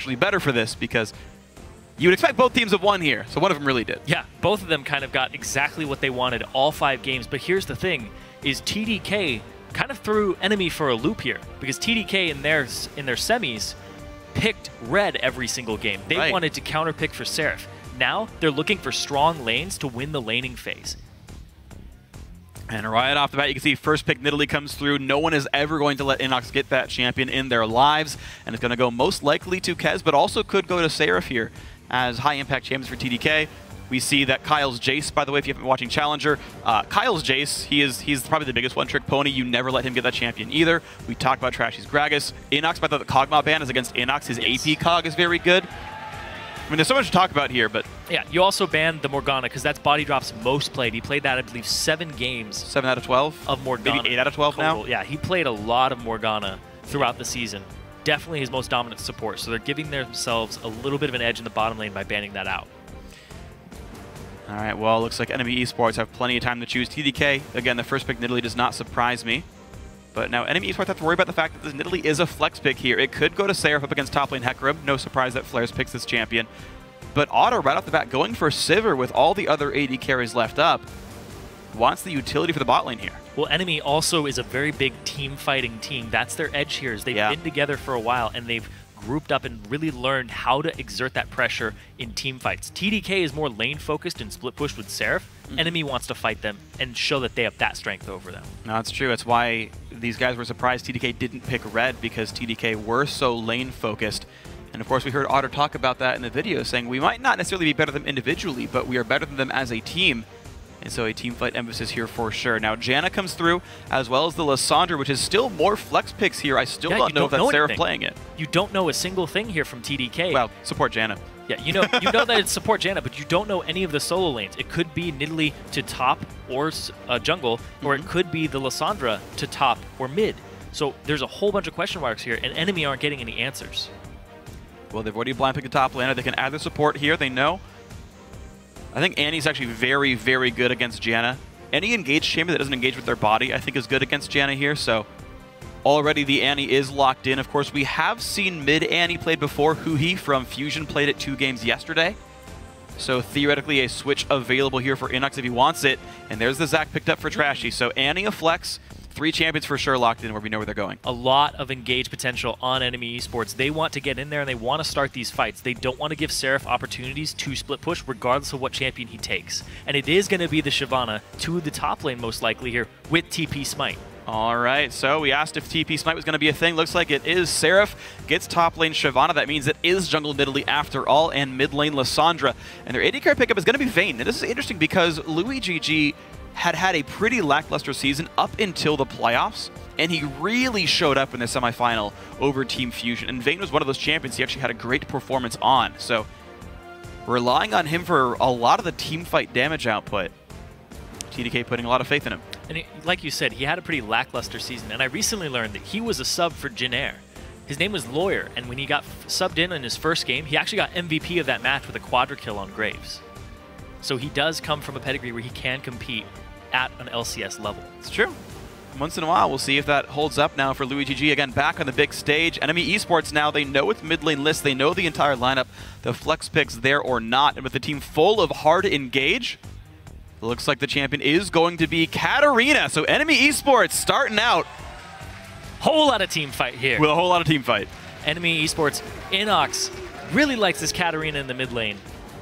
naturally better for this because you would expect both teams have won here, so one of them really did. Yeah, both of them kind of got exactly what they wanted all 5 games. But here's the thing, is TDK kind of threw NME for a loop here because TDK in their semis picked red every single game. They wanted to counterpick for Seraph. Now they're looking for strong lanes to win the laning phase. And right off the bat, you can see first pick Nidalee comes through. No one is ever going to let Inox get that champion in their lives. And it's going to go most likely to Kez, but also could go to Seraph here as high-impact champions for TDK. We see that Kyle's Jace, by the way, if you haven't been watching Challenger, Kyle's Jace, he's probably the biggest one-trick pony. You never let him get that champion either. We talked about Trashy's Gragas. Inox, by the way, the Kog'Maw ban is against Inox. His AP Cog is very good. I mean, there's so much to talk about here, but... Yeah, you also banned the Morgana, because that's Body Drop's most played. He played that, I believe, 7 games. 7 out of 12? Of Morgana. Maybe 8 out of 12 total. now? Yeah, he played a lot of Morgana throughout the season. Definitely his most dominant support, so they're giving themselves a little bit of an edge in the bottom lane by banning that out. All right, well, looks like NME eSports have plenty of time to choose. TDK, again, the first pick Nidalee does not surprise me. But now NME eSports have to worry about the fact that this Nidalee is a flex pick here. It could go to Seraph up against top lane Hecarim. No surprise that Flares picks this champion. But Otto, right off the bat, going for Sivir with all the other AD carries left up, wants the utility for the bot lane here. Well, NME also is a very big team-fighting team. That's their edge here, is they've been together for a while, and they've grouped up and really learned how to exert that pressure in team fights. TDK is more lane-focused and split-push with Seraph. NME wants to fight them and show that they have that strength over them. No, that's true. That's why these guys were surprised TDK didn't pick red, because TDK were so lane-focused. And of course, we heard Otter talk about that in the video, saying we might not necessarily be better than them individually, but we are better than them as a team. And so a team fight emphasis here for sure. Now, Janna comes through, as well as the Lissandra, which is still more flex picks here. I still don't know if that's Seraph playing it. You don't know a single thing here from TDK. Well, support Janna. Yeah, you know that it's support Janna, but you don't know any of the solo lanes. It could be Nidalee to top or jungle, or it could be the Lissandra to top or mid. So there's a whole bunch of question marks here, and NME aren't getting any answers. Well, they've already blind picked the top laner. They can add the support here. They know. I think Annie's actually very, very good against Janna. Any engaged champion that doesn't engage with their body, I think, is good against Janna here. So already the Annie is locked in. Of course, we have seen mid Annie played before. Huhi from Fusion played it 2 games yesterday. So theoretically, a switch available here for Inox if he wants it. And there's the Zac picked up for Trashy. So Annie a flex. 3 champions for sure locked in where we know where they're going. A lot of engaged potential on NME eSports. They want to get in there and they want to start these fights. They don't want to give Seraph opportunities to split push regardless of what champion he takes. And it is going to be the Shyvana to the top lane most likely here with TP Smite. All right, so we asked if TP Smite was going to be a thing. Looks like it is. Seraph gets top lane Shyvana. That means it is jungle Nidalee after all, and mid lane Lissandra. And their AD carry pickup is going to be Vayne. And this is interesting because Louis GG had a pretty lackluster season up until the playoffs, and he really showed up in the semifinal over Team Fusion. And Vayne was one of those champions he actually had a great performance on. So relying on him for a lot of the team fight damage output, TDK putting a lot of faith in him. And like you said, he had a pretty lackluster season, and I recently learned that he was a sub for Jinair. His name was Lawyer, and when he got subbed in his first game, he actually got MVP of that match with a quadra kill on Graves. So he does come from a pedigree where he can compete at an LCS level. It's true. Once in a while, we'll see if that holds up now for Louis GG. Again, back on the big stage. NME eSports now, they know it's mid lane list. They know the entire lineup. The flex picks there or not. And with the team full of hard engage, it looks like the champion is going to be Katarina. So NME eSports starting out. Whole lot of team fight here. With a whole lot of team fight. NME eSports, Inox really likes this Katarina in the mid lane.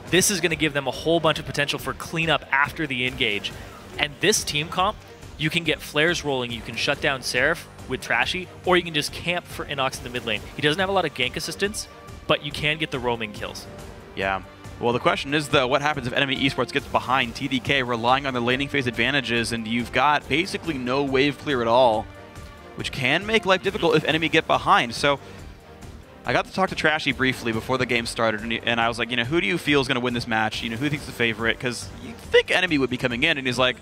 This is going to give them a whole bunch of potential for cleanup after the engage. And this team comp, you can get flares rolling, you can shut down Seraph with Trashy, or you can just camp for Inox in the mid lane. He doesn't have a lot of gank assistance, but you can get the roaming kills. Yeah. Well, the question is, though, what happens if NME eSports gets behind TDK, relying on their laning phase advantages, and you've got basically no wave clear at all, which can make life difficult if NME get behind. So I got to talk to Trashy briefly before the game started, and I was like, who do you feel is going to win this match? Who thinks the favorite? Because you think NME would be coming in, and he's like,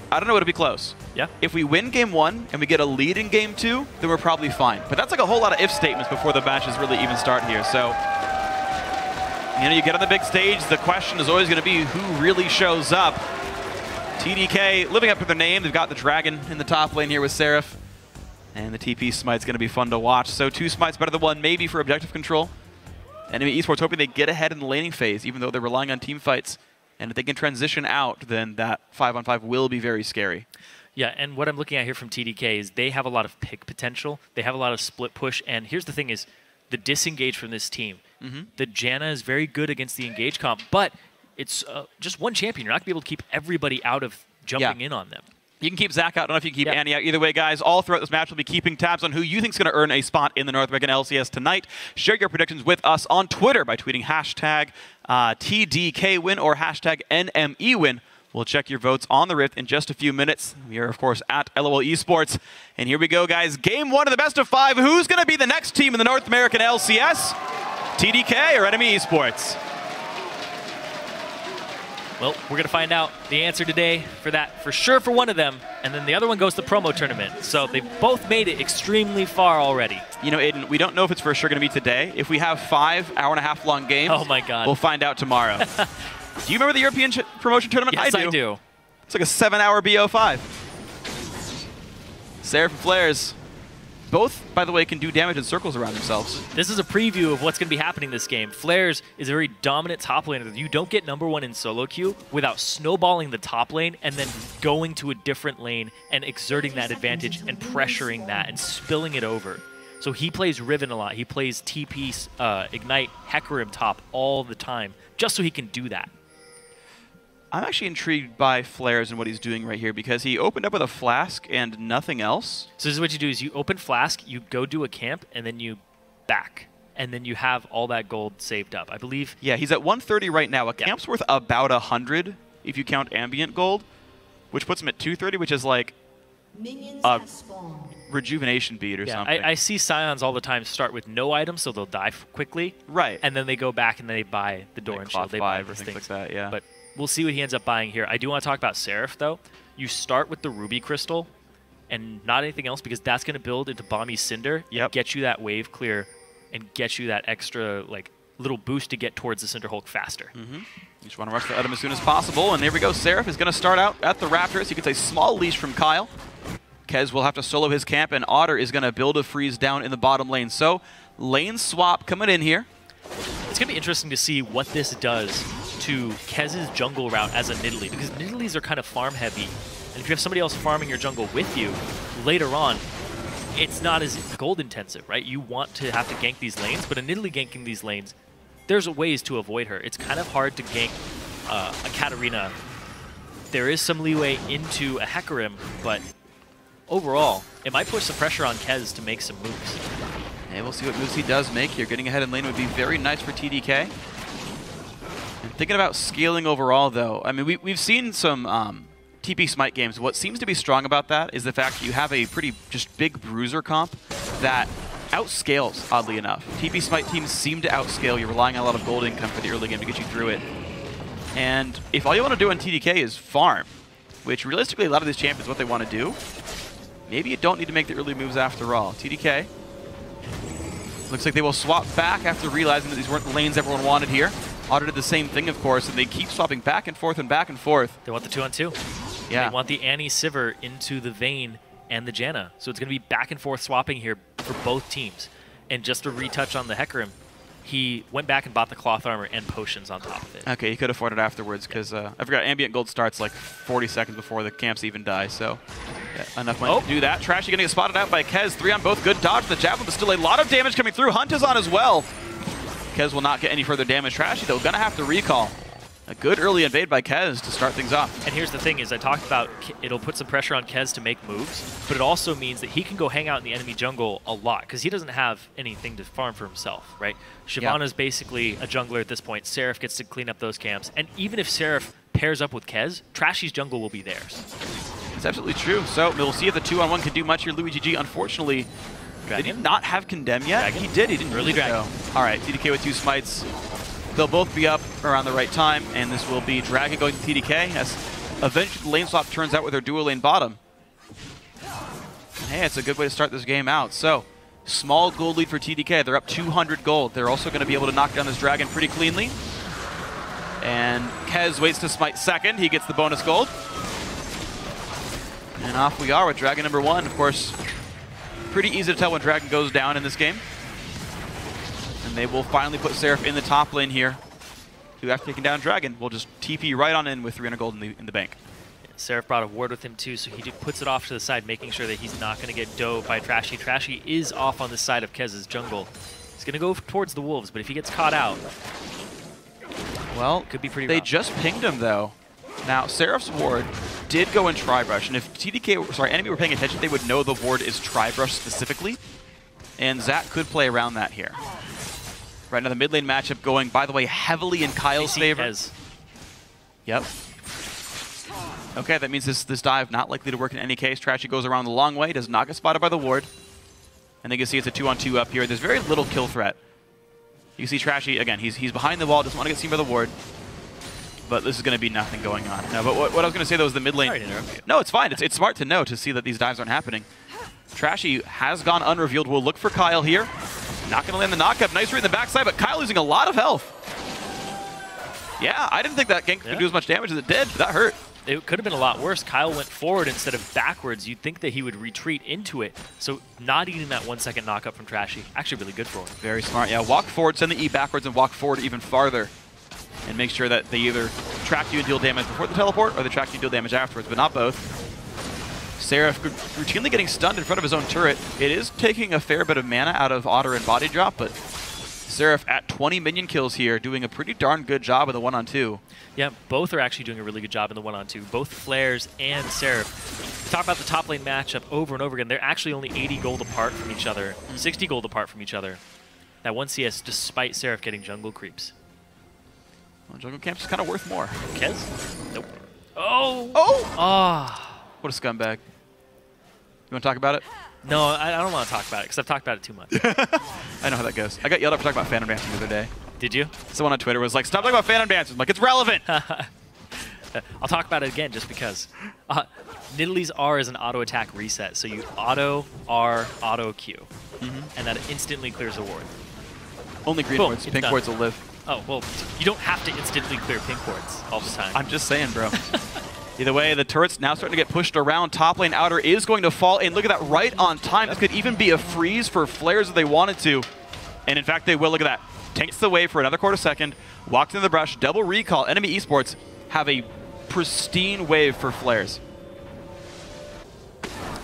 I don't know, it'll be close. Yeah. If we win game 1 and we get a lead in game 2, then we're probably fine. But that's like a whole lot of if statements before the matches really even start here. So, you get on the big stage, the question is always going to be who really shows up. TDK living up to their name. They've got the dragon in the top lane here with Seraph. And the TP Smite's going to be fun to watch. So 2 Smites better than 1, maybe for objective control. NME eSports hoping they get ahead in the laning phase, even though they're relying on team fights. And if they can transition out, then that 5-on-5 will be very scary. Yeah, and what I'm looking at here from TDK is they have a lot of pick potential. They have a lot of split push. And here's the thing is the disengage from this team. The Janna is very good against the engage comp, but it's just one champion. You're not going to be able to keep everybody out of jumping in on them. You can keep Zach out. I don't know if you can keep Annie out. Either way, guys, all throughout this match, we'll be keeping tabs on who you think is going to earn a spot in the North American LCS tonight. Share your predictions with us on Twitter by tweeting hashtag TDK win or hashtag NME win. We'll check your votes on the Rift in just a few minutes. We are, of course, at LOL Esports. And here we go, guys. Game 1 of the best of 5. Who's going to be the next team in the North American LCS? TDK or NME Esports? Well, we're going to find out the answer today for that, for sure, for one of them. And then the other one goes to promo tournament. So they've both made it extremely far already. You know, Aiden, we don't know if it's for sure going to be today. If we have 5 hour-and-a-half long games, oh my God, we'll find out tomorrow. Do you remember the European promotion tournament? Yes, I do. It's like a 7-hour BO5. Seraph and Flares. Both, by the way, can do damage in circles around themselves. This is a preview of what's going to be happening this game. Flares is a very dominant top laner. You don't get #1 in solo queue without snowballing the top lane and then going to a different lane and exerting that advantage and pressuring that and spilling it over. So he plays Riven a lot. He plays TP, Ignite, Hecarim top all the time just so he can do that. I'm actually intrigued by Flares and what he's doing right here because he opened up with a flask and nothing else. So this is what you do is you open flask, you go do a camp, and then you back. And then you have all that gold saved up, I believe. Yeah, he's at 130 right now. A camp's worth about 100 if you count ambient gold, which puts him at 230, which is like a rejuvenation bead or something. I see Scions all the time start with no items, so they'll die quickly. Right. And then they go back and they buy the door and shield. They buy or things like that, yeah. But we'll see what he ends up buying here. I do want to talk about Seraph, though. You start with the Ruby Crystal and not anything else because that's going to build into Bomby Cinder and get you that wave clear and get you that extra like little boost to get towards the Cinder Hulk faster. You just want to rush the item as soon as possible. And there we go. Seraph is going to start out at the Raptors. He gets a small leash from Kyle. Kez will have to solo his camp, and Otter is going to build a freeze down in the bottom lane. So lane swap coming in here. It's going to be interesting to see what this does to Kez's jungle route as a Nidalee, because Nidalees are kind of farm heavy, and if you have somebody else farming your jungle with you, later on, it's not as gold intensive, right? You want to have to gank these lanes, but a Nidalee ganking these lanes, there's ways to avoid her. It's kind of hard to gank a Katarina. There is some leeway into a Hecarim, but overall, it might put some pressure on Kez to make some moves. And we'll see what moves he does make here. Getting ahead in lane would be very nice for TDK. And thinking about scaling overall, though, I mean, we've seen some TP Smite games. What seems to be strong about that is the fact that you have a pretty just big bruiser comp that outscales, oddly enough. TP Smite teams seem to outscale. You're relying on a lot of gold income for the early game to get you through it. And if all you want to do on TDK is farm, which realistically a lot of these champions what they want to do, maybe you don't need to make the early moves after all. TDK looks like they will swap back after realizing that these weren't the lanes everyone wanted here. Otter did the same thing, of course, and they keep swapping back and forth and back and forth. They want the 2-on-2. Yeah. They want the Annie Sivir into the Vayne and the Janna. So it's going to be back and forth swapping here for both teams. And just to retouch on the Hecarim, he went back and bought the cloth armor and potions on top of it. Okay, he could afford it afterwards because I forgot ambient gold starts like 40 seconds before the camps even die, so enough money to do that. Trashy gonna get spotted out by Kez. 3 on both. Good dodge. The javelin, but still a lot of damage coming through. Hunt is on as well. Kez will not get any further damage. Trashy, though, gonna have to recall. A good early invade by Kez to start things off. And here's the thing is I talked about it'll put some pressure on Kez to make moves, but it also means that he can go hang out in the enemy jungle a lot because he doesn't have anything to farm for himself, right? Shyvana's basically a jungler at this point. Seraph gets to clean up those camps. And even if Seraph pairs up with Kez, Trashy's jungle will be theirs. That's absolutely true. So we'll see if the 2-on-1 can do much here. Luigi G, unfortunately, did he not have Condemn yet? Dragon? He did. He didn't really Dragon. All right, TDK with 2 smites. They'll both be up around the right time, and this will be Dragon going to TDK as eventually the lane swap turns out with their dual lane bottom. Hey, it's a good way to start this game out. So, small gold lead for TDK. They're up 200 gold. They're also going to be able to knock down this Dragon pretty cleanly. And Kez waits to smite second. He gets the bonus gold. And off we are with Dragon number 1. Of course, pretty easy to tell when Dragon goes down in this game. And they will finally put Seraph in the top lane here. Who, after taking down Dragon, will just TP right on in with 300 gold in the bank. Seraph brought a ward with him too, so he puts it off to the side, making sure that he's not going to get dove by Trashy. Trashy is off on the side of Kez's jungle. He's going to go towards the wolves, but if he gets caught out, well, could be pretty they rough. just pinged him, though. Now, Seraph's ward did go in Tri-Brush, and if NME were paying attention, they would know the ward is Tri-Brush specifically, and Zach could play around that here. Right now, the mid lane matchup going, by the way, heavily in Kyle's favor. Kez. Yep. Okay, that means this dive not likely to work in any case. Trashy goes around the long way, does not get spotted by the ward. And they can see it's a 2-on-2 up here. There's very little kill threat. You can see Trashy, again, he's behind the wall, doesn't want to get seen by the ward. But this is going to be nothing going on. No, but what I was going to say, though, is the mid lane. Sorry to interrupt you. No, it's fine. It's smart to know, to see that these dives aren't happening. Trashy has gone unrevealed. We'll look for Kyle here. Not going to land the knockup. Nice read in the backside, but Kyle losing a lot of health. Yeah, I didn't think that gank could do as much damage as it did. That hurt. It could have been a lot worse. Kyle went forward instead of backwards. You'd think that he would retreat into it. So not eating that 1 second knockup from Trashy, actually really good for him. Very smart. Yeah, walk forward, send the E backwards, and walk forward even farther. And make sure that they either track you and deal damage before the teleport, or they track you and deal damage afterwards, but not both. Seraph routinely getting stunned in front of his own turret. It is taking a fair bit of mana out of Otter and Body Drop, but Seraph at 20 minion kills here, doing a pretty darn good job of the 1-on-2. Yeah, both are actually doing a really good job in the 1-on-2. Both Flares and Seraph. We talk about the top lane matchup over and over again. They're actually only 80 gold apart from each other, 60 gold apart from each other. That 1 CS despite Seraph getting jungle creeps. Well, jungle camp's kind of worth more. Kez? Nope. Oh! Oh! Ah! What a scumbag. You want to talk about it? No, I don't want to talk about it because I've talked about it too much. I know how that goes. I got yelled at for talking about Phantom Dancing the other day. Did you? Someone on Twitter was like, stop talking about Phantom Dancing. I'm like, it's relevant. I'll talk about it again just because. Nidalee's R is an auto attack reset. So you auto R, auto Q. And that instantly clears a ward. Only green Boom, wards. it's Pink done. wards will live. Oh, well, you don't have to instantly clear pink wards all the time. I'm just saying, bro. Either way, the turret's now starting to get pushed around. Top lane outer is going to fall, and look at that, right on time. This could even be a freeze for Flares if they wanted to. And in fact, they will. Look at that. Tanks the wave for another quarter second, walked into the brush, double recall. NME eSports have a pristine wave for Flares.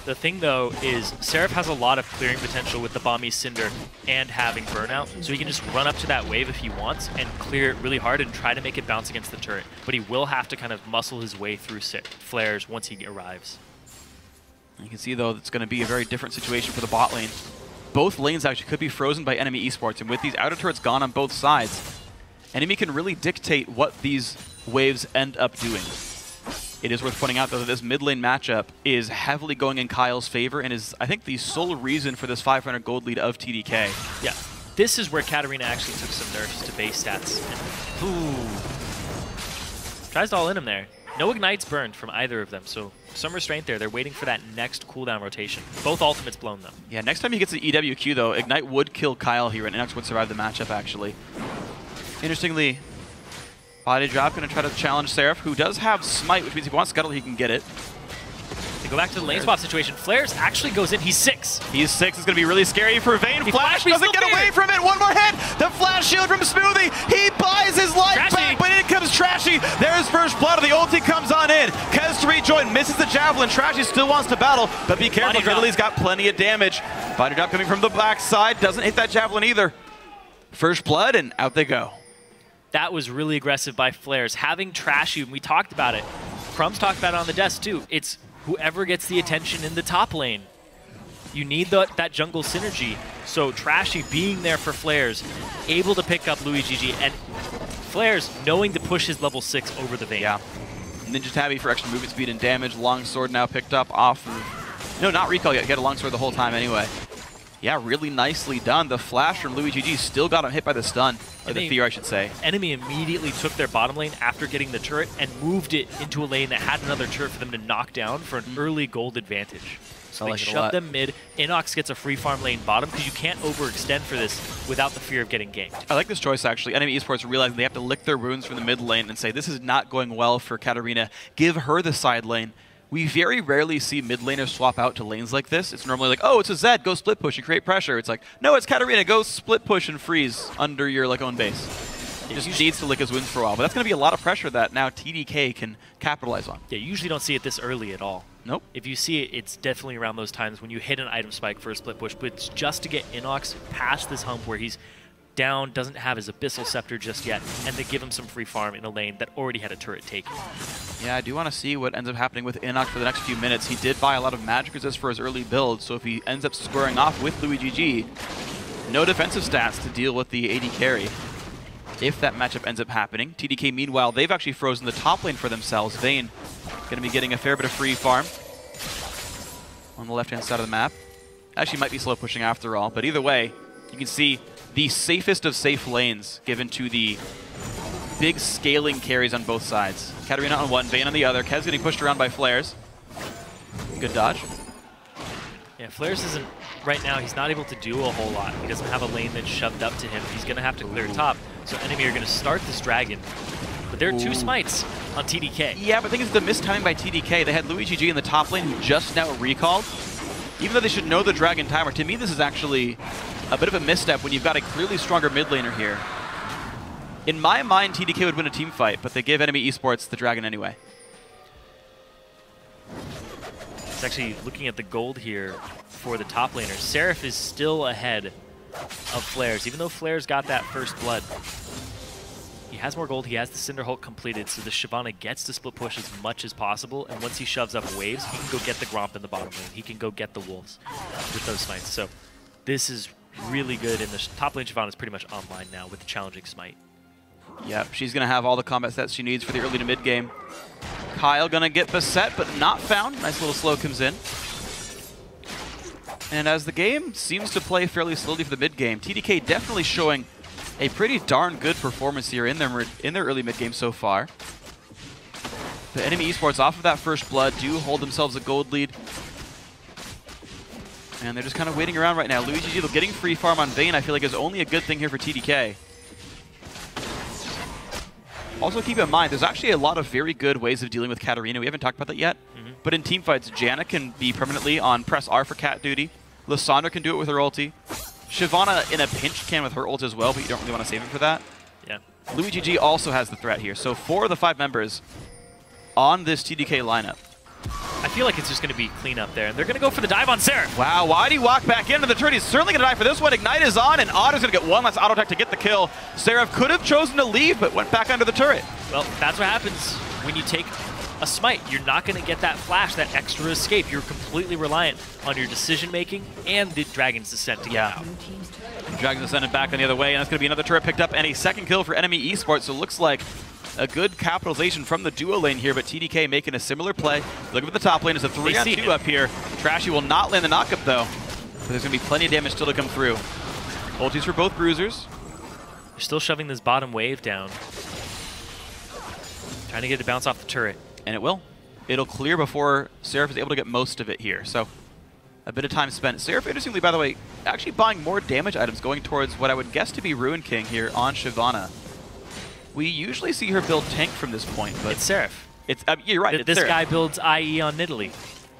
The thing, though, is Seraph has a lot of clearing potential with the Bomby Cinder and having Burnout, so he can just run up to that wave if he wants and clear it really hard and try to make it bounce against the turret. But he will have to kind of muscle his way through Flares once he arrives. You can see, though, it's going to be a very different situation for the bot lane. Both lanes actually could be frozen by NME eSports, and with these outer turrets gone on both sides, NME can really dictate what these waves end up doing. It is worth pointing out, though, that this mid lane matchup is heavily going in Kyle's favor and is, I think, the sole reason for this 500 gold lead of TDK. Yeah, this is where Katarina actually took some nerfs to base stats. And, ooh. Tries to all in him there. No ignites burned from either of them, so some restraint there. They're waiting for that next cooldown rotation. Both ultimates blown, though. Yeah, next time he gets the EWQ, though, Ignite would kill Kyle here, and NACS would survive the matchup, actually. Interestingly, Body Drop going to try to challenge Seraph, who does have Smite, which means if he wants Scuttle, he can get it. To go back to the lane swap situation, Flares actually goes in. He's 6. He's 6. It's going to be really scary for Vayne. Flash doesn't get away from it. One more hit. The flash shield from Smoothie. He buys his life back, but in comes Trashy. There's first blood. The ulti comes on in. Kez to rejoin. Misses the javelin. Trashy still wants to battle, but be careful. Nidalee's got plenty of damage. Body Drop coming from the backside. Doesn't hit that javelin either. First blood, and out they go. That was really aggressive by Flares. Having Trashy, and we talked about it. Crumbs talked about it on the desk too. It's whoever gets the attention in the top lane. You need that jungle synergy. So Trashy being there for Flares, able to pick up Luigi, and Flares knowing to push his level 6 over the Vayne. Yeah. Ninja Tabby for extra movement speed and damage. Longsword now picked up off of... No, not recall yet. He had a longsword the whole time anyway. Yeah, really nicely done. The flash from Luigi still got him hit by the stun. Or the fear, I should say. Enemy immediately took their bottom lane after getting the turret and moved it into a lane that had another turret for them to knock down for an early gold advantage. So they shoved them mid. Inox gets a free farm lane bottom because you can't overextend for this without the fear of getting ganked. I like this choice, actually. NME eSports realizing they have to lick their wounds from the mid lane and say, this is not going well for Katarina. Give her the side lane. We very rarely see mid laners swap out to lanes like this. It's normally like, oh, it's a Zed, go split push and create pressure. It's like, no, it's Katarina, go split push and freeze under your own base. He just needs to lick his wounds for a while. But that's going to be a lot of pressure that now TDK can capitalize on. Yeah, you usually don't see it this early at all. Nope. If you see it, it's definitely around those times when you hit an item spike for a split push. But it's just to get Inox past this hump where he's down, doesn't have his Abyssal Scepter just yet, and to give him some free farm in a lane that already had a turret taken. Yeah, I do want to see what ends up happening with Inox for the next few minutes. He did buy a lot of magic resist for his early build, so if he ends up squaring off with GG, no defensive stats to deal with the AD carry. If that matchup ends up happening. TDK, meanwhile, they've actually frozen the top lane for themselves. Vayne going to be getting a fair bit of free farm on the left-hand side of the map. Actually might be slow pushing after all, but either way, you can see the safest of safe lanes given to the big scaling carries on both sides. Katarina on one, Vayne on the other. Kez getting pushed around by Flares. Good dodge. Yeah, Flares isn't, right now, he's not able to do a whole lot. He doesn't have a lane that's shoved up to him. He's going to have to clear top. So NME are going to start this dragon. But there are two smites on TDK. Yeah, but the thing is the mistiming by TDK. They had GG in the top lane who just now recalled. Even though they should know the dragon timer, to me this is actually a bit of a misstep when you've got a clearly stronger mid laner here. In my mind, TDK would win a team fight, but they give NME eSports the dragon anyway. It's actually looking at the gold here for the top laner. Seraph is still ahead of Flares, even though Flares got that first blood. He has more gold, he has the Cinder Hulk completed, so the Shyvana gets to split push as much as possible, and once he shoves up waves, he can go get the Gromp in the bottom lane. He can go get the Wolves with those smites. So this is really good, and the top lane Shyvana is pretty much online now with the challenging smite. Yep, she's going to have all the combat stats she needs for the early to mid game. Kyle going to get beset, but not found. Nice little slow comes in. And as the game seems to play fairly slowly for the mid game, TDK definitely showing a pretty darn good performance here in their early mid game so far. The NME eSports off of that first blood do hold themselves a gold lead. And they're just kind of waiting around right now. GG getting free farm on Vayne I feel like is only a good thing here for TDK. Also keep in mind, there's actually a lot of very good ways of dealing with Katarina. We haven't talked about that yet. But in teamfights, Janna can be permanently on press R for cat duty. Lissandra can do it with her ulti. Shyvana in a pinch can with her ult as well, but you don't really want to save him for that. Yeah. GG also has the threat here. So 4 of the 5 members on this TDK lineup. I feel like it's just going to be clean up there, and they're going to go for the dive on Seraph. Wow, why'd he walk back into the turret? He's certainly going to die for this one. Ignite is on, and Otter's going to get one last auto attack to get the kill. Seraph could have chosen to leave, but went back under the turret. Well, that's what happens when you take a smite. You're not going to get that flash, that extra escape. You're completely reliant on your decision-making and the Dragon's Descent to get out. Dragon's Descent back on the other way, and that's going to be another turret picked up, and a second kill for NME eSports, so it looks like a good capitalization from the duo lane here, but TDK making a similar play. Looking at the top lane, it's a 3-on-2 up here. Trashy will not land the knockup though, but there's going to be plenty of damage still to come through. Ultis for both bruisers. They're still shoving this bottom wave down. Trying to get it to bounce off the turret. And it will. It'll clear before Seraph is able to get most of it here, so a bit of time spent. Seraph, interestingly, by the way, actually buying more damage items going towards what I would guess to be Ruin King here on Shyvana. We usually see her build tank from this point, but it's Seraph. It's you're right. It's this Seraph. guy builds IE on Nidalee,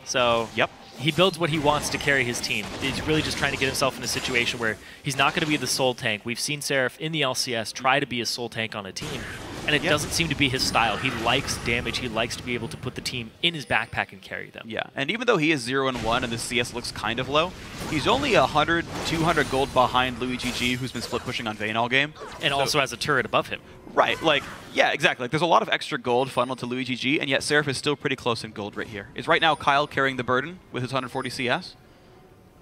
so yep. He builds what he wants to carry his team. He's really just trying to get himself in a situation where he's not going to be the soul tank. We've seen Seraph in the LCS try to be a soul tank on a team, and it doesn't seem to be his style. He likes damage. He likes to be able to put the team in his backpack and carry them. Yeah, and even though he is 0-1 and the CS looks kind of low, he's only 100, 200 gold behind GG, who's been split pushing on Vayne all game. And also has a turret above him. Right, like, yeah, exactly. Like, there's a lot of extra gold funneled to GG, and yet Seraph is still pretty close in gold right here. Is right now Kyle carrying the burden with his 140 CS.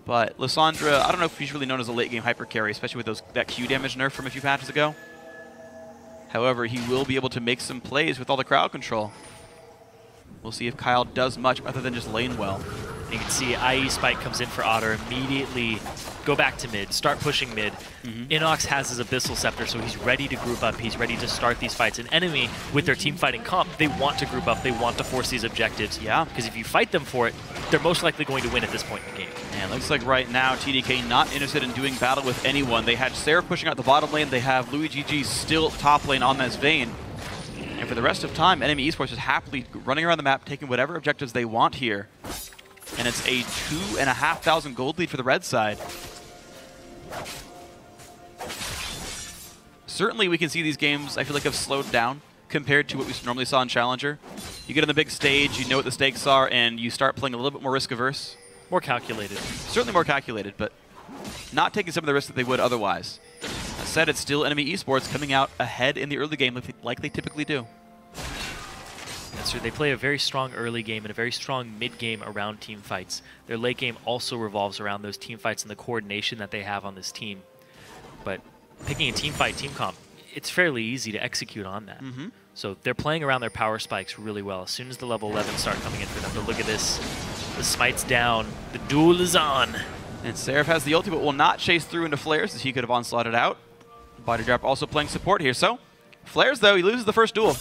But Lissandra, I don't know if he's really known as a late game hyper carry, especially with that Q damage nerf from a few patches ago. However, he will be able to make some plays with all the crowd control. We'll see if Kyle does much other than just lane well. You can see IE Spike comes in for Otter, immediately go back to mid, start pushing mid. Inox has his Abyssal Scepter, so he's ready to group up, he's ready to start these fights. An enemy, with their team fighting comp, they want to group up, they want to force these objectives. Yeah. Because if you fight them for it, they're most likely going to win at this point in the game. And looks like right now TDK not interested in doing battle with anyone. They had Seraph pushing out the bottom lane, they have GG still top lane on this Vayne. And And for the rest of time, NME eSports is happily running around the map, taking whatever objectives they want here. And it's a 2,500 gold lead for the red side. Certainly we can see these games, I feel like, have slowed down compared to what we normally saw in Challenger. You get on the big stage, you know what the stakes are, and you start playing a little bit more risk-averse. More calculated. Certainly more calculated, but not taking some of the risks that they would otherwise. That said, it's still NME eSports coming out ahead in the early game like they typically do. That's true. They play a very strong early game and a very strong mid game around team fights. Their late game also revolves around those team fights and the coordination that they have on this team. But picking a team fight, team comp, it's fairly easy to execute on that. So they're playing around their power spikes really well. As soon as the level 11 start coming in for them, but look at this. The smite's down. The duel is on. And Seraph has the ulti, but will not chase through into Flares, as he could have onslaughted out. Body Drop also playing support here. So, Flares, though, he loses the first duel.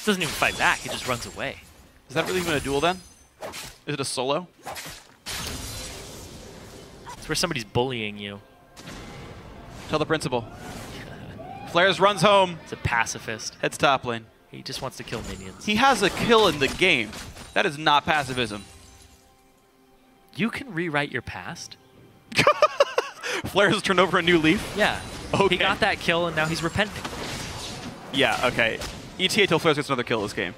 Doesn't even fight back. He just runs away. Is that really even a duel, then? Is it a solo? It's where somebody's bullying you. Tell the principal. Flares runs home. It's a pacifist. Heads top lane. He just wants to kill minions. He has a kill in the game. That is not pacifism. You can rewrite your past? Flares turned over a new leaf? Yeah. Okay. He got that kill, and now he's repenting. Yeah, okay. ETA till Flares gets another kill this game.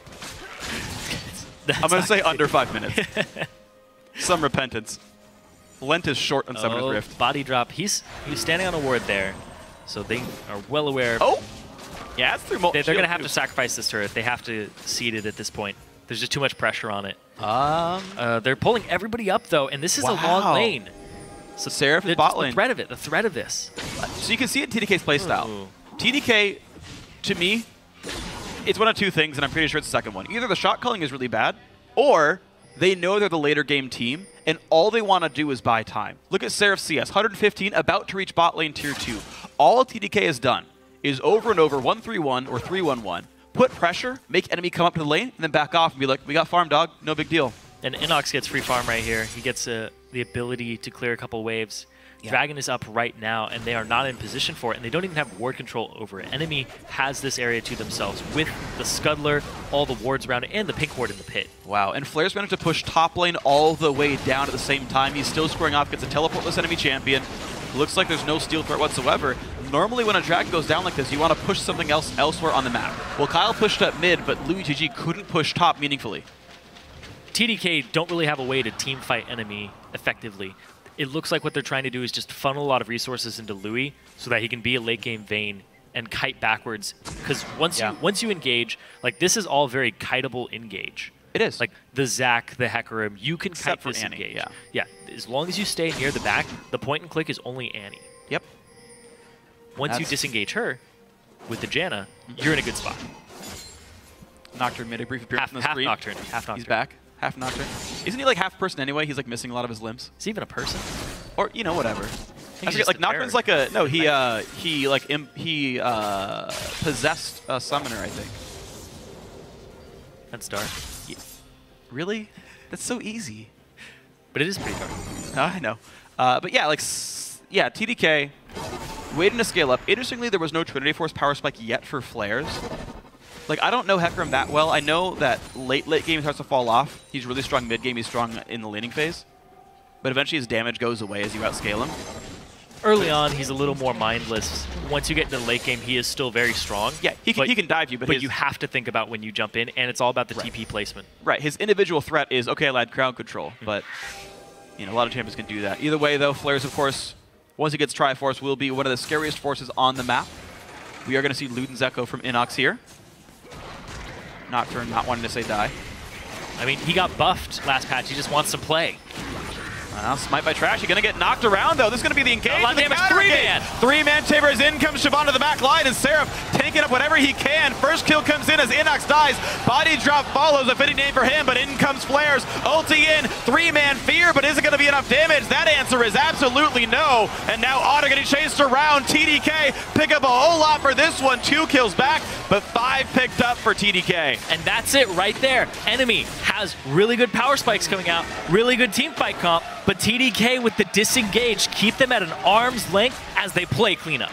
I'm going to say under 5 minutes. Some repentance. Lent is short on Summoner's Rift. Body drop. He's standing on a ward there, so they are well aware. Oh! Yeah, it's through They're going to have to sacrifice this turret. They have to seed it at this point. There's just too much pressure on it. They're pulling everybody up, though, and this is a long lane. So Seraph is bot lane. The threat of this. So you can see it in TDK's playstyle. TDK, to me, it's one of two things, and I'm pretty sure it's the second one. Either the shot calling is really bad, or they know they're the later game team, and all they want to do is buy time. Look at Seraph CS, 115, about to reach bot lane tier 2. All TDK has done is over and over 1-3-1 or 3-1-1. Put pressure, make enemy come up to the lane, and then back off and be like, we got farm, dog. No big deal. And NOx gets free farm right here. He gets the ability to clear a couple waves. Yeah. Dragon is up right now, and they are not in position for it, and they don't even have ward control over it. Enemy has this area to themselves with the Scuddler, all the wards around it, and the pink ward in the pit. Wow, and Flare's managed to push top lane all the way down at the same time. He's still scoring off, gets a teleportless enemy champion. Looks like there's no steal threat whatsoever. Normally when a dragon goes down like this, you want to push something else elsewhere on the map. Well, Kyle pushed up mid, but Louis GG couldn't push top meaningfully. TDK don't really have a way to team fight enemy effectively. It looks like what they're trying to do is just funnel a lot of resources into Louis so that he can be a late game Vayne and kite backwards. Because once you engage, like this is all very kiteable engage. It is. Like the Zac, the Hecarim, you can kite this engage. Yeah, as long as you stay near the back, the point and click is only Annie. Yep. Once you disengage her with the Janna, you're in a good spot. Nocturne made a brief appearance on the screen. Half Nocturne. He's back. Half Nocturne. Isn't he like half person anyway? He's like missing a lot of his limbs. Is he even a person? Or, you know, whatever. I forget, like Nocturne's like a, no, he possessed a summoner, I think. That's dark. Yeah. Really? That's so easy. But it is pretty dark. I know. But yeah, like, yeah, TDK, waiting to scale up. Interestingly, there was no Trinity Force power spike yet for Flares. Like, I don't know Hecarim that well. I know that late game he starts to fall off. He's really strong mid game. He's strong in the laning phase. But eventually his damage goes away as you outscale him. Early on, he's a little more mindless. Once you get into the late game, he is still very strong. Yeah, he can dive you, but you have to think about when you jump in, and it's all about the TP placement. Right. His individual threat is, okay, lad, crowd control. But, you know, a lot of champions can do that. Either way, though, Flares, of course, once he gets Triforce, will be one of the scariest forces on the map. We are going to see Luden's Echo from Inox here. Nocturne not wanting to say die. I mean, he got buffed last patch. He just wants to play. Smite by Trash. He's going to get knocked around, though. This is going to be the engage. A lot of damage. Three-man Tabers in comes Shyvana to the back line, and Seraph taking up whatever he can. First kill comes in as Inox dies. Body drop follows, a fitting name for him, but in comes Flares. Ulti in, three-man Fear, but is it going to be enough damage? That answer is absolutely no. And now Otter getting chased around. TDK pick up a whole lot for this one. 2 kills back, but 5 picked up for TDK. And that's it right there. Enemy has really good power spikes coming out, really good team fight comp, but TDK with the disengage keep them at an arm's length as they play cleanup.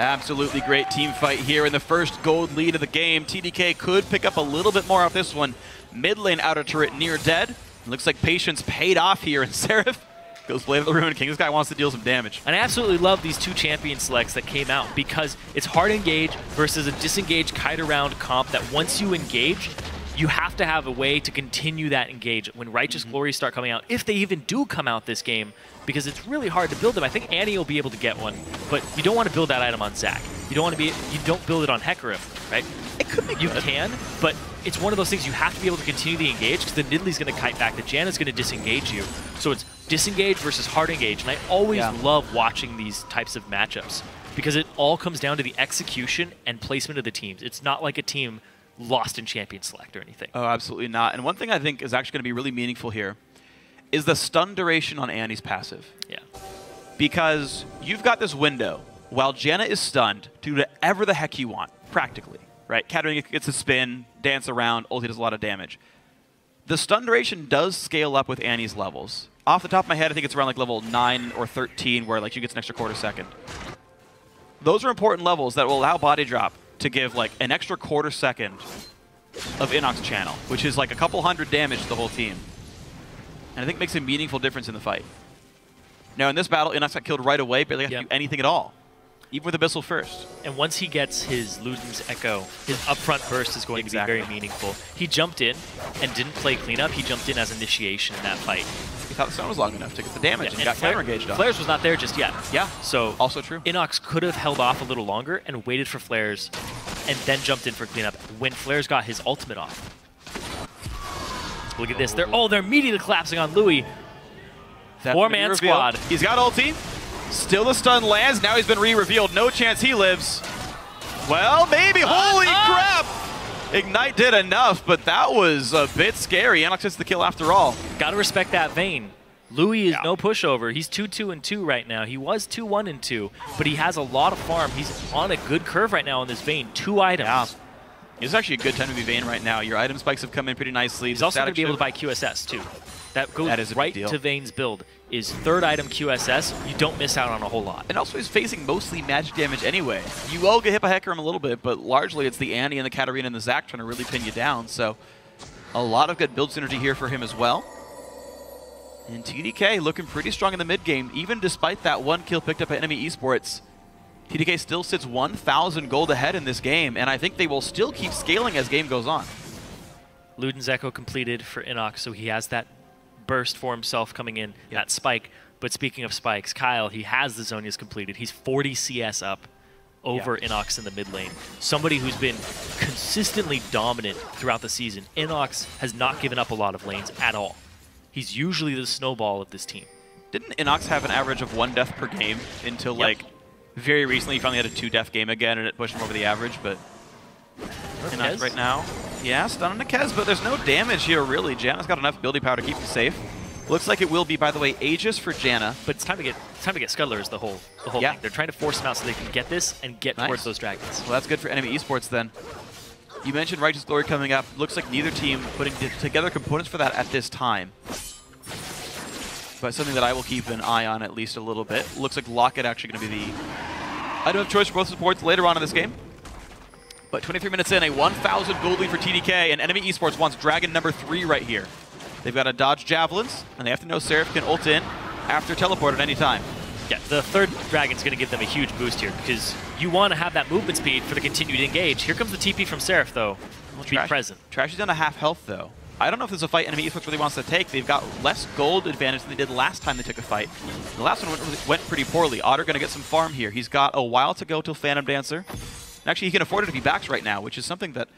Absolutely great team fight here in the first gold lead of the game. TDK could pick up a little bit more off this one. Mid lane outer turret near dead. Looks like patience paid off here, and Seraph goes Blade of the Ruined King. This guy wants to deal some damage. And I absolutely love these two champion selects that came out because it's hard engage versus a disengaged kite around comp that once you engage, you have to have a way to continue that engage when Righteous Glories start coming out, if they even do come out this game, because it's really hard to build them. I think Annie will be able to get one, but you don't want to build that item on Zac. You don't want to be. You don't build it on Hecarim, right? It could be. You can, but it's one of those things you have to be able to continue the engage because the Nidalee's going to kite back, the Janna's going to disengage you. So it's disengage versus hard engage, and I always love watching these types of matchups because it all comes down to the execution and placement of the teams. It's not like a team lost in champion select or anything. Oh, absolutely not. And one thing I think is actually going to be really meaningful here is the stun duration on Annie's passive. Yeah. Because you've got this window while Janna is stunned to do whatever the heck you want, practically, right? Katarina gets a spin, dance around, ulti does a lot of damage. The stun duration does scale up with Annie's levels. Off the top of my head, I think it's around like level 9 or 13 where like she gets an extra quarter second. Those are important levels that will allow body drop to give like an extra quarter second of Inox channel, which is like a couple hundred damage to the whole team. And I think makes a meaningful difference in the fight. Now in this battle, Inox got killed right away, barely got to do anything at all. Even with Abyssal first. And once he gets his Luden's Echo, his upfront burst is going to be very meaningful. He jumped in and didn't play cleanup. He jumped in as initiation in that fight. He thought the stun was long enough to get the damage and got counter-engaged on. Flares was not there just yet. Yeah, so also true. Inox could have held off a little longer and waited for Flares and then jumped in for cleanup when Flares got his ultimate off. Look at this. They're immediately collapsing on Louis. Four-man squad. He's got ulti. Still the stun lands. Now he's been re-revealed. No chance he lives. Well, maybe. Holy crap! Ignite did enough, but that was a bit scary. Inox gets the kill after all. Gotta respect that Vayne. Louis is no pushover. He's 2-2-2 right now. He was 2-1-2, but he has a lot of farm. He's on a good curve right now on this Vayne. 2 items. Yeah. It's actually a good time to be Vayne right now. Your item spikes have come in pretty nicely. He's also going to be able to buy QSS too. That goes right to Vayne's build. Is 3rd item QSS, you don't miss out on a whole lot. And also he's facing mostly magic damage anyway. You will get hit by Hecarim a little bit, but largely it's the Annie and the Katarina and the Zac trying to really pin you down. So a lot of good build synergy here for him as well. And TDK looking pretty strong in the mid game, even despite that 1 kill picked up at NME eSports. TDK still sits 1,000 gold ahead in this game, and I think they will still keep scaling as game goes on. Luden's Echo completed for Inox, so he has that burst for himself coming in, that spike. But speaking of spikes, Kyle, he has the Zhonya's completed. He's 40 CS up over Inox in the mid lane. Somebody who's been consistently dominant throughout the season. Inox has not given up a lot of lanes at all. He's usually the snowball of this team. Didn't Inox have an average of 1 death per game until like very recently? He finally had a 2-death game again and it pushed him over the average, but Inox right now. Yeah, stun on the Kez, but there's no damage here really. Janna's got enough ability power to keep him safe. Looks like it will be, by the way, Aegis for Janna. But it's time to get Scudlers the whole thing. They're trying to force him out so they can get this and get towards those dragons. Well, that's good for NME eSports then. You mentioned Righteous Glory coming up. Looks like neither team putting together components for that at this time. But something that I will keep an eye on at least a little bit. Looks like Locket actually going to be the item of choice for both supports later on in this game. But 23 minutes in, a 1,000 gold lead for TDK, and NME eSports wants Dragon number 3 right here. They've got to dodge Javelins, and they have to know Seraph can ult in after teleport at any time. Yeah, the 3rd Dragon's going to give them a huge boost here, because you want to have that movement speed for the continued engage. Here comes the TP from Seraph, though. Be present. Trash is down to half health, though. I don't know if there's a fight NME eSports really wants to take. They've got less gold advantage than they did last time they took a fight. The last one went pretty poorly. Otter going to get some farm here. He's got a while to go till Phantom Dancer. Actually, he can afford it if he backs right now, which is something that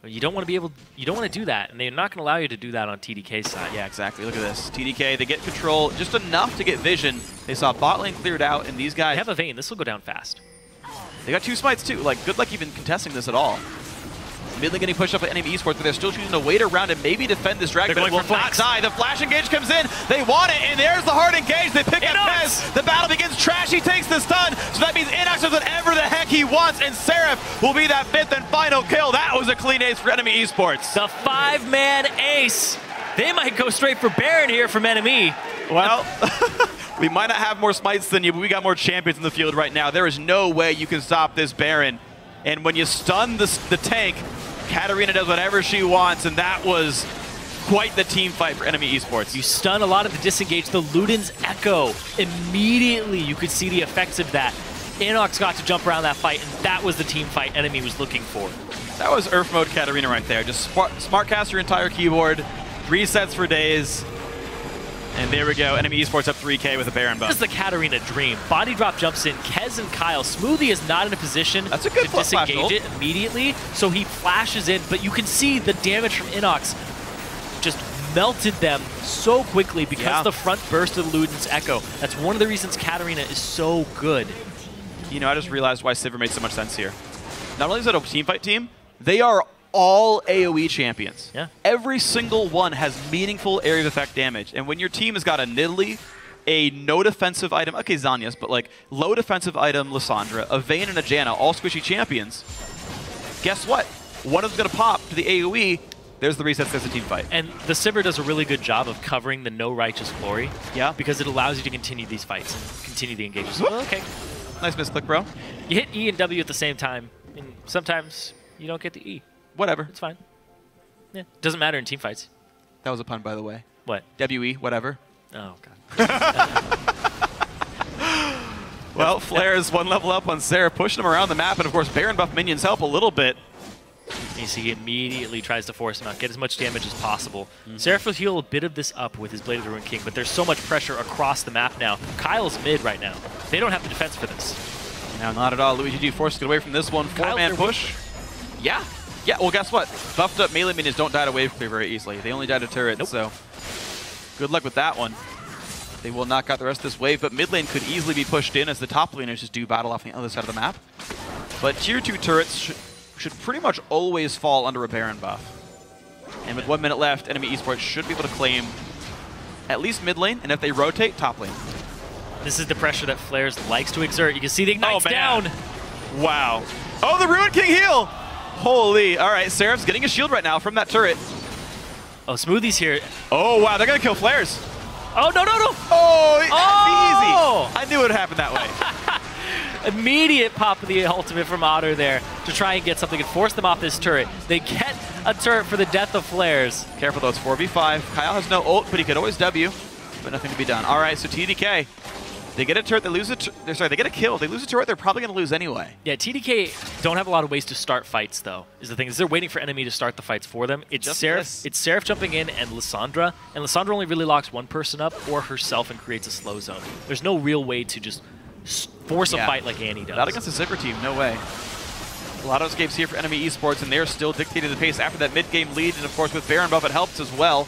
you don't want to do that, and they're not going to allow you to do that on TDK's side. Yeah, exactly. Look at this. TDK, they get control just enough to get vision. They saw bot lane cleared out, and these guys they have a Vayne. This will go down fast. They got 2 smites too. Like, good luck even contesting this at all. Mid lane getting pushed up at NME eSports, but they're still choosing to wait around and maybe defend this dragon, but it will not die. The flash engage comes in. They want it, and there's the hard engage. They pick up Kez. The battle begins. Trashy takes the stun, so that means Inox does whatever the heck he wants, and Seraph will be that 5th and final kill. That was a clean ace for NME eSports. The 5-man ace. They might go straight for Baron here from NME. Well, We might not have more smites than you, but we got more champions in the field right now. There is no way you can stop this Baron. And when you stun the tank, Katarina does whatever she wants, and that was quite the team fight for NME eSports. You stun a lot of the disengage. The Luden's Echo, immediately you could see the effects of that. NOx got to jump around that fight, and that was the team fight NME was looking for. That was Earth mode Katarina right there. Just smart cast your entire keyboard, resets for days, and there we go. NME eSports up 3K with a Baron buff. This is the Katarina dream. Body drop jumps in. Kez and Kyle. Smoothie is not in a position to disengage it immediately, so he flashes in, but you can see the damage from Inox just melted them so quickly because of the front burst of the Luden's Echo. That's one of the reasons Katarina is so good. You know, I just realized why Sivir made so much sense here. Not only is it a teamfight team, they are all AoE champions. Yeah. Every single one has meaningful area of effect damage. And when your team has got a Nidalee, a no defensive item, okay, Zhonya's, but like low defensive item, Lissandra, a Vayne and a Janna, all squishy champions, guess what? One of them's going to pop to the AoE. There's the resets, there's the team fight. And the Sivir does a really good job of covering the no righteous glory. Yeah. Because it allows you to continue these fights and continue the engagements. Well, okay. Nice misclick, bro. You hit E and W at the same time, and sometimes you don't get the E. Whatever. It's fine. Yeah. Doesn't matter in team fights. That was a pun, by the way. What? WE, whatever. Oh, God. Well, Flare is one level up on Sarah, pushing him around the map, and of course, Baron buff minions help a little bit. He immediately tries to force him out, get as much damage as possible. Seraph will heal a bit of this up with his Blade of the Ruined King, but there's so much pressure across the map now. Kyle's mid right now. They don't have the defense for this. No, not at all. Luigi G forced to get away from this one. Four-man push. Yeah. Yeah, well, guess what? Buffed up melee minions don't die to wave clear very easily. They only die to turrets, so good luck with that one. They will knock out the rest of this wave, but mid lane could easily be pushed in as the top laners just do battle off the other side of the map. But tier 2 turrets should pretty much always fall under a Baron buff. And with 1 minute left, NME eSports should be able to claim at least mid lane, and if they rotate, top lane. This is the pressure that Flares likes to exert. You can see the Ignite's down. Wow. Oh, the Ruined King heal! Holy. All right, Seraph's getting a shield right now from that turret. Oh, Smoothie's here. Oh, wow, they're going to kill Flares. Oh, no, no, no. Oh, easy. I knew it would happen that way. Immediate pop of the ultimate from Otter there to try and get something and force them off this turret. They get a turret for the death of Flares. Careful though, it's 4v5. Kyle has no ult, but he could always W, but nothing to be done. All right, so TDK, they get a turret, they lose a they get a kill. They lose a turret, they're probably going to lose anyway. Yeah, TDK don't have a lot of ways to start fights though, is the thing. Is they're waiting for NME to start the fights for them. It's Seraph jumping in and Lissandra only really locks one person up or herself and creates a slow zone. There's no real way to just force a fight like Annie does. Not against the Sivir team, no way. A lot of escapes here for NME eSports, and they're still dictating the pace after that mid-game lead, and of course with Baron buff it helps as well.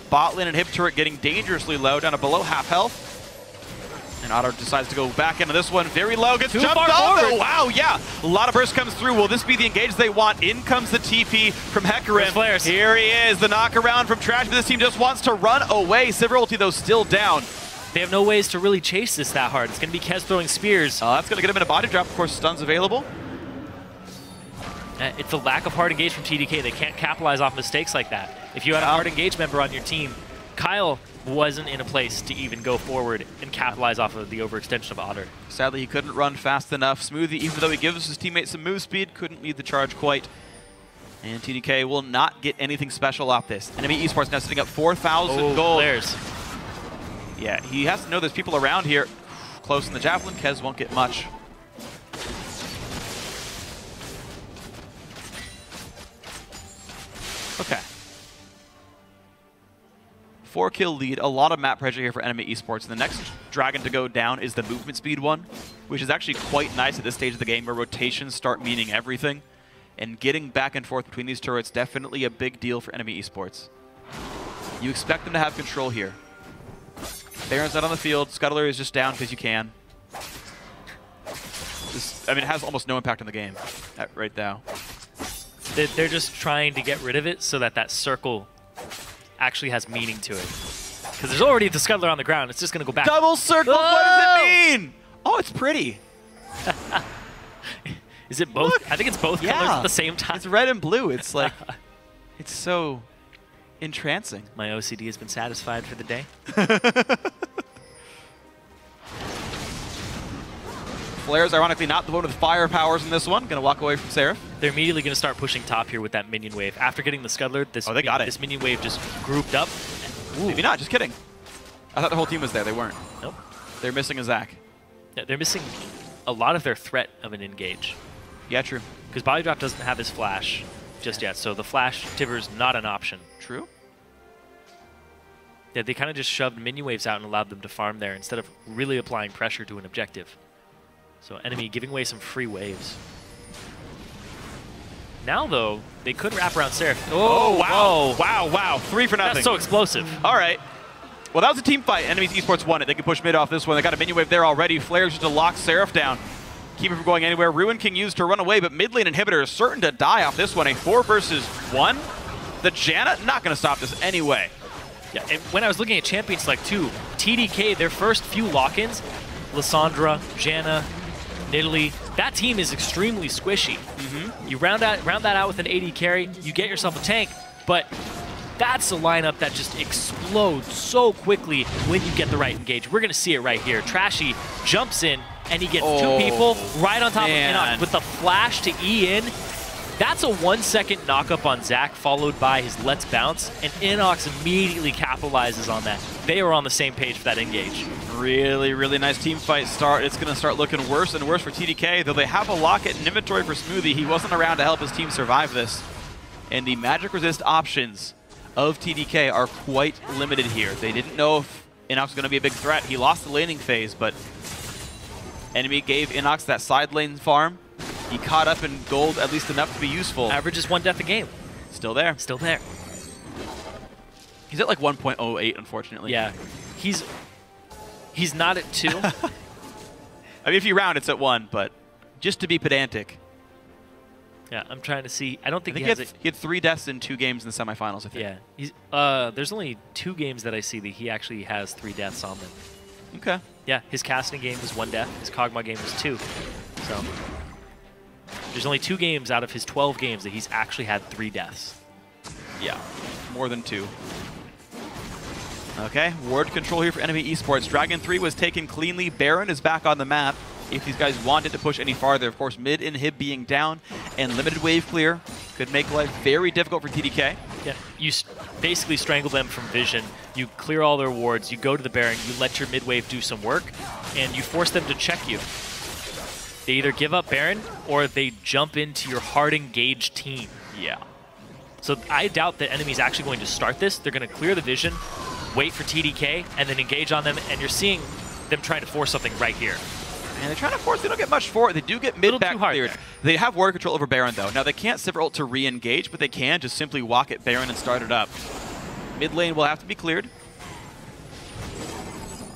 Bot lane and Hip turret getting dangerously low, down to below half health. And Otto decides to go back into this one, very low, gets jumped off. Oh, wow, yeah. A lot of burst comes through. Will this be the engage they want? In comes the TP from Hecarim. Here he is, the knockaround from Trash, but this team just wants to run away. Sivir ulti, though, still down. They have no ways to really chase this that hard. It's going to be Kez throwing spears. That's going to get him in a body drop. Of course, stun's available. It's the lack of hard engage from TDK. They can't capitalize off mistakes like that. If you had a hard engage member on your team, Kyle wasn't in a place to even go forward and capitalize off of the overextension of Otter. Sadly, he couldn't run fast enough. Smoothie, even though he gives his teammates some move speed, couldn't lead the charge quite. And TDK will not get anything special off this. NME eSports now sitting up 4,000 gold. Flares. Yeah, he has to know there's people around here. Close in the Javelin, Kez won't get much. Okay. 4-kill lead, a lot of map pressure here for NME eSports. And the next dragon to go down is the movement speed one, which is actually quite nice at this stage of the game where rotations start meaning everything. And getting back and forth between these turrets, definitely a big deal for NME eSports. You expect them to have control here. Baron's not on the field. Scuttler is just down because you can. I mean, it has almost no impact on the game right now. They're just trying to get rid of it so that that circle actually has meaning to it. Because there's already the Scuttler on the ground. It's just going to go back. Double circle! Oh! What does it mean? Oh, it's pretty. Is it both? Look, I think it's both colors at the same time. It's red and blue. It's like, it's so entrancing. My OCD has been satisfied for the day. Flair's ironically not the one with fire powers in this one. Going to walk away from Seraph. They're immediately going to start pushing top here with that minion wave. After getting the Scuddler, they got it. This minion wave just grouped up. Ooh. Maybe not, just kidding. I thought the whole team was there. They weren't. Nope. They're missing a Zac. Yeah, they're missing a lot of their threat of an engage. Yeah, true. Because Body Drop doesn't have his flash just yet, so the flash Tiber's not an option. True. Yeah, they kind of just shoved minion waves out and allowed them to farm there instead of really applying pressure to an objective. So NME giving away some free waves. Now, though, they could wrap around Seraph. Oh, wow. Whoa. Wow, wow. 3 for nothing. That's so explosive. All right. Well, that was a team fight. Enemies eSports won it. They can push mid off this one. They got a minion wave there already. Flair's just to lock Seraph down. Keep it from going anywhere. Ruin King used to run away, but mid lane inhibitor is certain to die off this one. A 4 versus 1. The Janna not going to stop this anyway. Yeah, and when I was looking at Champion Select too, TDK, their first few lock-ins, Lissandra, Janna, Nidalee, that team is extremely squishy. You round that out with an AD carry, you get yourself a tank, but that's a lineup that just explodes so quickly when you get the right engage. We're going to see it right here. Trashy jumps in, and he gets 2 people right on top of Enoch with the flash to E in. That's a 1-second knock-up on Zac, followed by his Let's Bounce, and Inox immediately capitalizes on that. They are on the same page for that engage. Really, really nice team fight start. It's going to start looking worse and worse for TDK, though they have a locket and inventory for Smoothie. He wasn't around to help his team survive this. And the magic resist options of TDK are quite limited here. They didn't know if Inox was going to be a big threat. He lost the laning phase, but NME gave Inox that side lane farm. He caught up in gold at least enough to be useful. Averages 1 death a game. Still there. Still there. He's at like 1.08, unfortunately. Yeah. He's not at 2. I mean, if you round, it's at 1, but just to be pedantic. Yeah, I'm trying to see. I don't think he has had 3 deaths in 2 games in the semifinals, I think. Yeah. He's, there's only 2 games that I see that he actually has 3 deaths on them. Okay. Yeah, his casting game was 1 death. His Kog'Maw game was 2. So there's only 2 games out of his 12 games that he's actually had 3 deaths. Yeah, more than 2. Okay, ward control here for NME eSports. Dragon 3 was taken cleanly. Baron is back on the map. If these guys wanted to push any farther, of course, mid inhib being down and limited wave clear could make life very difficult for TDK. Yeah, you basically strangle them from vision. You clear all their wards, you go to the Baron, you let your mid wave do some work, and you force them to check you. They either give up Baron or they jump into your hard engaged team. Yeah. So I doubt that enemy's actually going to start this. They're going to clear the vision, wait for TDK, and then engage on them, and you're seeing them trying to force something right here. And they're trying to force, they don't get much for it. They do get mid back cleared. They have ward control over Baron though. Now they can't Sivir ult to re-engage, but they can just simply walk at Baron and start it up. Mid lane will have to be cleared.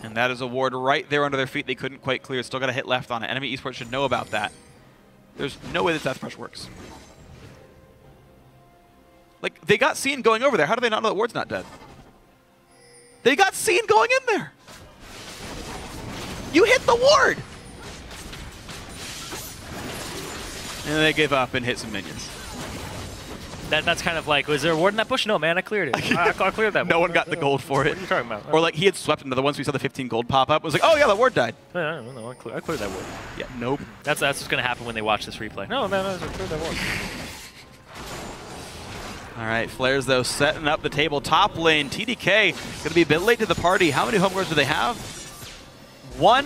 And that is a ward right there under their feet. They couldn't quite clear. Still got a hit left on it. Enemy eSports should know about that. There's no way that Death Rush works. Like, they got seen going over there. How do they not know that ward's not dead? They got seen going in there. You hit the ward. And they gave up and hit some minions. That's kind of like, was there a ward in that bush? No, man, I cleared it. I cleared that. No one got the gold for it. What are you talking about? Or like he had swept into the ones we saw the 15 gold pop up. It was like, oh yeah, the ward died. No, I cleared that ward. Yeah, nope. That's what's going to happen when they watch this replay. No, man, I cleared that ward. All right, Flares though setting up the table. Top lane, TDK going to be a bit late to the party. How many home guards do they have? 1.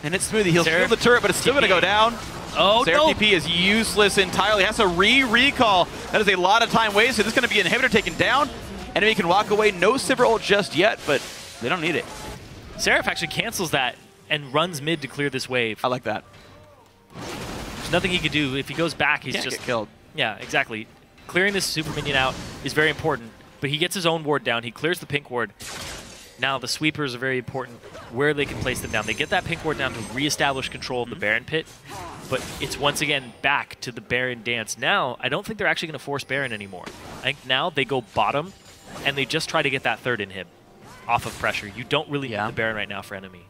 And it's Smoothie. He'll steal the turret, but it's still going to go down. Oh, Seraph no. TP is useless entirely. Has to recall. That is a lot of time wasted. This is going to be an inhibitor taken down. Enemy can walk away. No Sivir ult just yet, but they don't need it. Seraph actually cancels that and runs mid to clear this wave. I like that. There's nothing he could do. If he goes back, he's Can't just get killed. Yeah, exactly. Clearing this super minion out is very important, but he gets his own ward down. He clears the pink ward. Now the sweepers are very important where they can place them down. They get that pink ward down to reestablish control of the Baron pit, but it's once again back to the Baron dance. Now, I don't think they're actually going to force Baron anymore. I think now they go bottom, and they just try to get that third inhib off of pressure. You don't really need the Baron right now for enemy.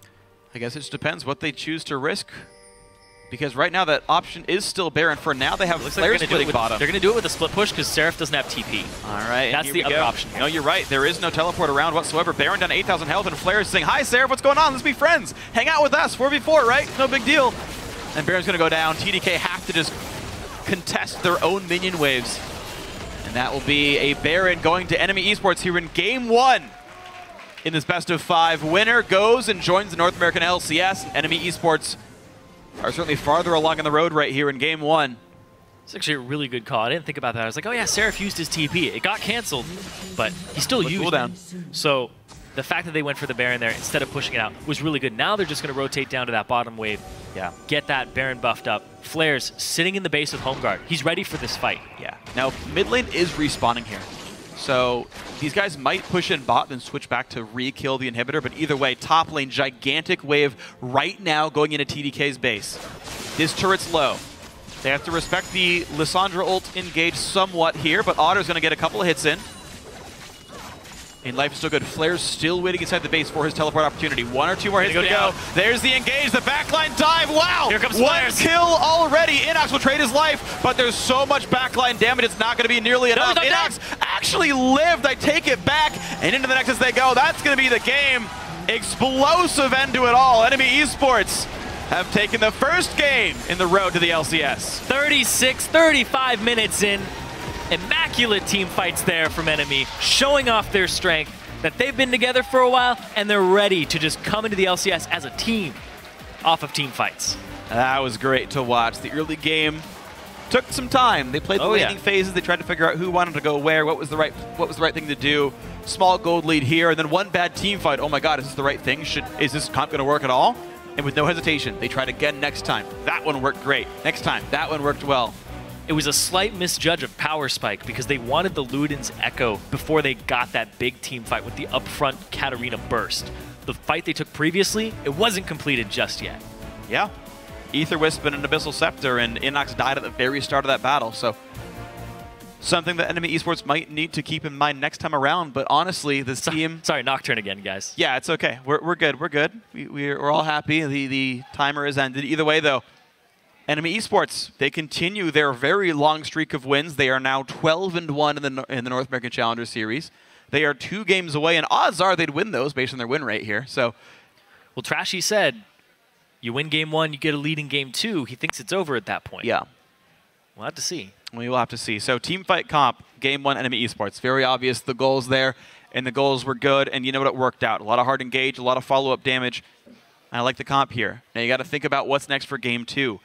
I guess it just depends what they choose to risk. Because right now that option is still Baron. For now, they have Flares splitting bottom. They're going to do it with a split push because Seraph doesn't have TP. All right. That's the other option. No, you're right. There is no teleport around whatsoever. Baron down to 8,000 health, and Flares saying, "Hi, Seraph, what's going on? Let's be friends. Hang out with us. 4v4, right? No big deal." And Baron's going to go down. TDK have to just contest their own minion waves. And that will be a Baron going to NME eSports here in Game 1. In this best of 5, winner goes and joins the North American LCS. And NME eSports are certainly farther along in the road right here in Game 1. It's actually a really good call. I didn't think about that. I was like, oh yeah, Seraph used his TP. It got canceled, but he still used it. So the fact that they went for the Baron there instead of pushing it out was really good. Now they're just going to rotate down to that bottom wave. Yeah. Get that Baron buffed up. Flares sitting in the base with Home Guard. He's ready for this fight. Yeah. Now, mid lane is respawning here. So these guys might push in bot, then switch back to re-kill the inhibitor. But either way, top lane, gigantic wave right now going into TDK's base. This turret's low. They have to respect the Lissandra ult engage somewhat here, but Otter's going to get a couple of hits in. And life is still good. Flare's still waiting inside the base for his teleport opportunity. 1 or 2 more hits to go. There's the engage, the backline dive. Wow! Here comes One Flares. Kill already. NACS will trade his life, but there's so much backline damage, it's not going to be nearly enough. NACS actually lived. I take it back, and into the next as they go. That's going to be the game. Explosive end to it all. NME eSports have taken the first game in the road to the LCS. 35 minutes in. Immaculate team fights there from NME, showing off their strength, that they've been together for a while, and they're ready to just come into the LCS as a team off of team fights. That was great to watch. The early game took some time. They played the laning phases. They tried to figure out who wanted to go where, what was the right thing to do. Small gold lead here, and then one bad team fight. Oh my God, is this the right thing? Is this comp going to work at all? And with no hesitation, they tried again next time. That one worked great. Next time, that one worked well. It was a slight misjudge of Power Spike because they wanted the Luden's Echo before they got that big team fight with the upfront Katarina burst. The fight they took previously, it wasn't completed just yet. Yeah. Aether Wisp and an Abyssal Scepter, and NACS died at the very start of that battle, so something that NME eSports might need to keep in mind next time around, but honestly, this team... Sorry, Nocturne again, guys. Yeah, it's okay. We're good. We're good. We're all happy. The timer has ended. Either way, though, NME eSports, they continue their very long streak of wins. They are now 12-1 in the North American Challenger Series. They are 2 games away, and odds are they'd win those based on their win rate here. So, well, Trashy said, you win game 1, you get a lead in game 2. He thinks it's over at that point. Yeah. We'll have to see. We will have to see. So, team fight comp, game 1, NME eSports. Very obvious, the goals there, and the goals were good, and you know what, it worked out. A lot of hard engage, a lot of follow-up damage. I like the comp here. Now, you got to think about what's next for game 2.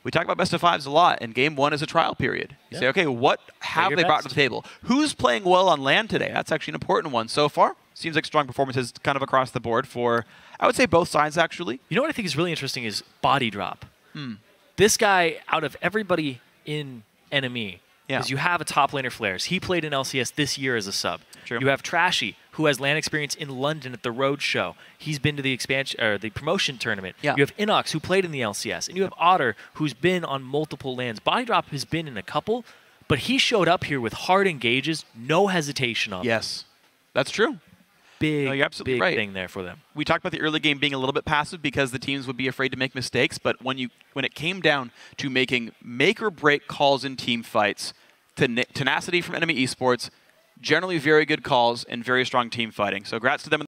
We talk about best of 5s a lot, and game 1 is a trial period. You say, okay, what have they brought to the table? Who's playing well on land today? That's actually an important one so far. Seems like strong performances kind of across the board for, I would say, both sides, actually. You know what I think is really interesting is body drop. This guy, out of everybody in NME, because you have a top laner Flares. He played in LCS this year as a sub. True. You have Trashy, who has LAN experience in London at the Road Show. He's been to the expansion or the promotion tournament. Yeah. You have Inox, who played in the LCS, and you have Otter, who's been on multiple LANs. Body Drop has been in a couple, but he showed up here with hard engages, no hesitation on. Yes, that's true. Big, you're absolutely big right. thing there for them. We talked about the early game being a little bit passive because the teams would be afraid to make mistakes, but when it came down to making make or break calls in team fights, tenacity from NME eSports, generally very good calls and very strong team fighting. So congrats to them.